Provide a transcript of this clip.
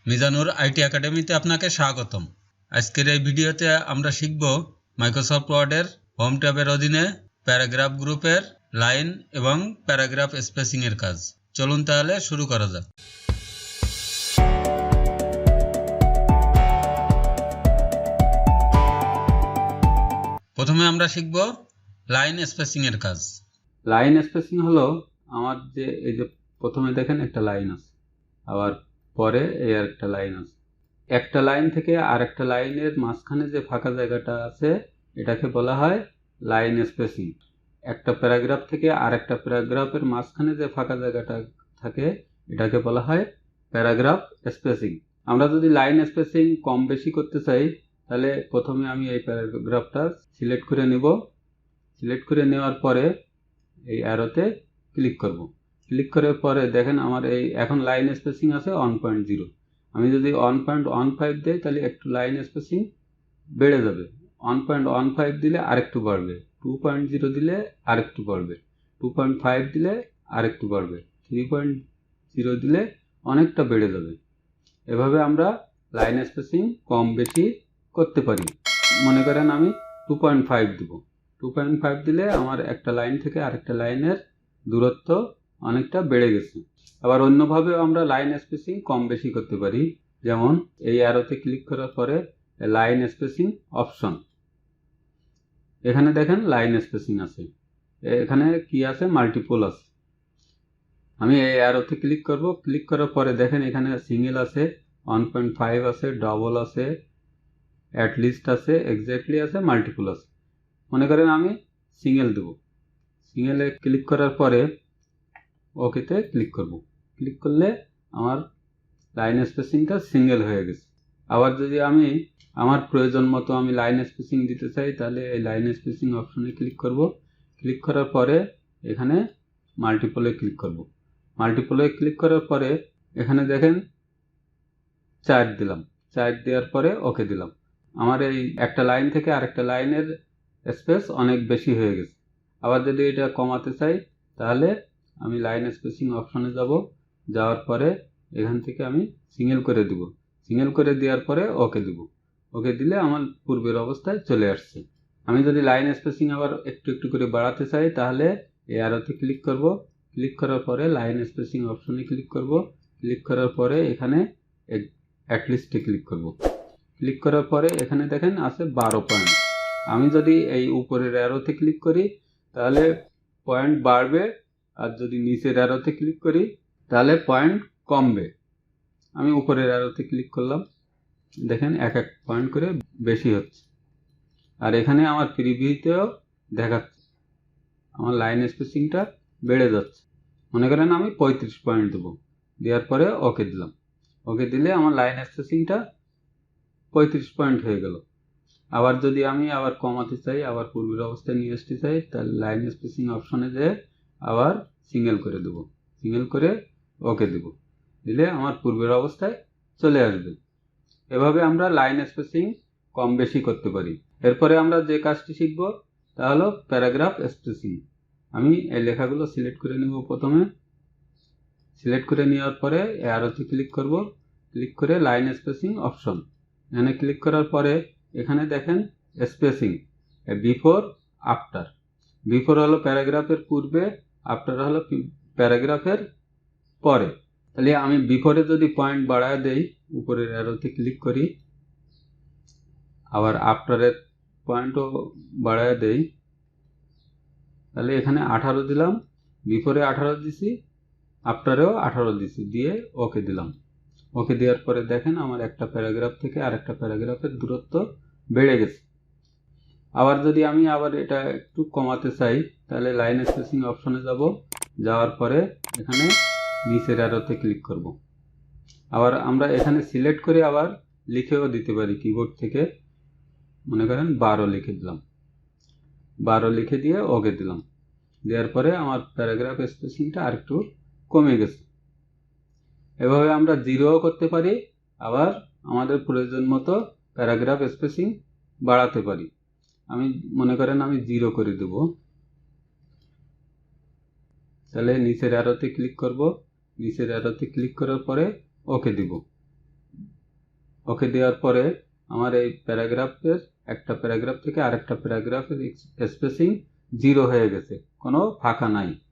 Mizanur IT একাডেমিতে আপনাকে স্বাগতম। আজকের এই ভিডিওতে আমরা শিখব মাইক্রোসফট ওয়ার্ডের হোম ট্যাবের অধীনে প্যারাগ্রাফ গ্রুপের লাইন এবং প্যারাগ্রাফ স্পেসিং এর কাজ। চলুন তাহলে শুরু করা যাক। প্রথমে আমরা শিখব লাইন স্পেসিং এর কাজ। লাইন স্পেসিং হলো আমার এই যে প্রথমে দেখেন একটা লাইন আছে, আবার পরে এই আরেকটা লাইন আছে। একটা লাইন থেকে আরেকটা লাইনের মাঝখানে যে ফাঁকা জায়গাটা আছে এটাকে বলা হয় লাইন স্পেসিং। একটা প্যারাগ্রাফ থেকে আরেকটা প্যারাগ্রাফের মাঝখানে যে ফাঁকা জায়গাটা থাকে এটাকে বলা হয় প্যারাগ্রাফ স্পেসিং। আমরা যদি লাইন স্পেসিং কম বেশি করতে চাই তাহলে প্রথমে আমি এই প্যারাগ্রাফটা সিলেক্ট করে নেব। সিলেক্ট করে নেওয়ার পরে এই অ্যারোতে ক্লিক করব। ক্লিক করার পরে দেখেন আমার এই এখন লাইন স্পেসিং আছে 1.0। আমি যদি 1.15 দিই তাহলে একটু লাইন স্পেসিং বেড়ে যাবে। 1.15 দিলে আরেকটু বাড়বে, 2.0 দিলে আরেকটু বাড়বে, 2.5 দিলে আরেকটু বাড়বে, 3.0 দিলে অনেকটা বেড়ে যাবে। এভাবে আমরা লাইন স্পেসিং কম বেশি করতে পারি। মনে করেন আমি 2.5 দিব। 2.5 দিলে আমার একটা লাইন থেকে আরেকটা লাইনের দূরত্ব অনেকটা বেড়ে গেছে। আবার অন্যভাবেও আমরা লাইন স্পেসিং কম বেশি করতে পারি। যেমন এই অ্যারোতে ক্লিক করার পরে লাইন স্পেসিং অপশন, এখানে দেখেন লাইন স্পেসিং আছে, এখানে কি আছে মাল্টিপল আছে। আমি এই অ্যারোতে ক্লিক করব। ক্লিক করার পরে দেখেন এখানে সিঙ্গেল আছে, 1.5 আছে, ডবল আছে, অ্যাটলিস্ট আছে, এক্স্যাক্টলি আছে, মাল্টিপল আছে। মনে করেন আমি সিঙ্গেল দেব। সিঙ্গেলে ক্লিক করার পরে ওকেতে ক্লিক করব। ক্লিক করলে আমার লাইন স্পেসিংটা সিঙ্গেল হয়ে গেছে। আবার যদি আমি আমার প্রয়োজন মতো আমি লাইন স্পেসিং দিতে চাই তাহলে এই লাইন স্পেসিং অপশনে ক্লিক করব। ক্লিক করার পরে এখানে মাল্টিপলে ক্লিক করব। মাল্টিপলে ক্লিক করার পরে এখানে দেখেন 4 দিলাম। 4 দেওয়ার পরে ওকে দিলাম। আমার এই একটা লাইন থেকে আরেকটা লাইনের স্পেস অনেক বেশি হয়ে গেছে। আবার যদি এটা কমাতে চাই তাহলে আমি লাইন স্পেসিং অপশনে যাব। যাওয়ার পরে এখান থেকে আমি সিঙ্গেল করে দিব। সিঙ্গেল করে দেওয়ার পরে ওকে দিব। ওকে দিলে আমার পূর্বের অবস্থায় চলে আসছে। আমি যদি লাইন স্পেসিং আবার একটু একটু করে বাড়াতে চাই তাহলে এই অ্যারোতে ক্লিক করব। ক্লিক করার পরে লাইন স্পেসিং অপশনে ক্লিক করব। ক্লিক করার পরে এখানে অ্যাটলিস্টে ক্লিক করব। ক্লিক করার পরে এখানে দেখেন আছে 12 পয়েন্ট। আমি যদি এই উপরের অ্যারোতে ক্লিক করি তাহলে পয়েন্ট বাড়বে, আর যদি নিচের অ্যারোতে ক্লিক করি তাহলে পয়েন্ট কমবে। আমি উপরের অ্যারোতে ক্লিক করলাম, দেখেন এক এক পয়েন্ট করে বেশি হচ্ছে। আর এখানে আমার প্রিভিউতেও দেখাচ্ছে আমার লাইন স্পেসিংটা বেড়ে যাচ্ছে। মনে করেন আমি 35 পয়েন্ট দেবো। দেওয়ার পরে ওকে দিলাম। ওকে দিলে আমার লাইন স্পেসিংটা 35 পয়েন্ট হয়ে গেল। আবার যদি আমি আবার কমাতে চাই, আবার পূর্বের অবস্থায় নিয়ে আসতে চাই তাহলে লাইন স্পেসিং অপশনে যেয়ে আবার সিঙ্গেল করে দেব। সিঙ্গেল করে ওকে দেব। দিলে আমার পূর্বের অবস্থায় চলে আসবে। এভাবে আমরা লাইন স্পেসিং কম বেশি করতে পারি। এরপরে আমরা যে কাজটি শিখব তা হলো প্যারাগ্রাফ স্পেসিং। আমি এই লেখাগুলো সিলেক্ট করে নেব। প্রথমে সিলেক্ট করে নেওয়ার পরে অ্যারোতে ক্লিক করব। ক্লিক করে লাইন স্পেসিং অপশন, এখানে ক্লিক করার পরে এখানে দেখেন স্পেসিং বিফোর আফটার। বিফোর হলো প্যারাগ্রাফের পূর্বে, আফটার হলো প্যারাগ্রাফের পরে। তাহলে আমি বিফোরে যদি পয়েন্ট বাড়ায় দেই, উপরের অ্যারোতে ক্লিক করি, আবার আফটারের পয়েন্টও বাড়ায় দেই, তাহলে এখানে 18 দিলাম। বিফোরে 18 দিছি, আফটারেও 18 দিছি, দিয়ে ওকে দিলাম। ওকে দেওয়ার পরে দেখেন আমার একটা প্যারাগ্রাফ থেকে আরেকটা প্যারাগ্রাফের দূরত্ব বেড়ে গেছে। আবার যদি আমি আবার এটা একটু কমাতে চাই তাহলে লাইন স্পেসিং অপশনে যাব। যাওয়ার পরে এখানে নিচের অ্যারোতে ক্লিক করব। আবার আমরা এখানে সিলেক্ট করে আবার লিখেও দিতে পারি কিবোর্ড থেকে। মনে করেন 12 লিখে দিলাম। 12 লিখে দিয়ে ওকে দিলাম। দেওয়ার পরে আমার প্যারাগ্রাফ স্পেসিংটা আরেকটু কমে গেছে। এভাবে আমরা 0ও করতে পারি, আবার আমাদের প্রয়োজন মতো প্যারাগ্রাফ স্পেসিং বাড়াতে পারি। আমি মনে করেন আমি 0 করে দেব। তাহলে নিচের অ্যারোতে ক্লিক করব। নিচের অ্যারোতে ক্লিক করার পরে ওকে দিব। ওকে দেওয়ার পরে আমার এই প্যারাগ্রাফের একটা প্যারাগ্রাফ থেকে আরেকটা প্যারাগ্রাফের স্পেসিং 0 হয়ে গেছে, কোনো ফাঁকা নাই।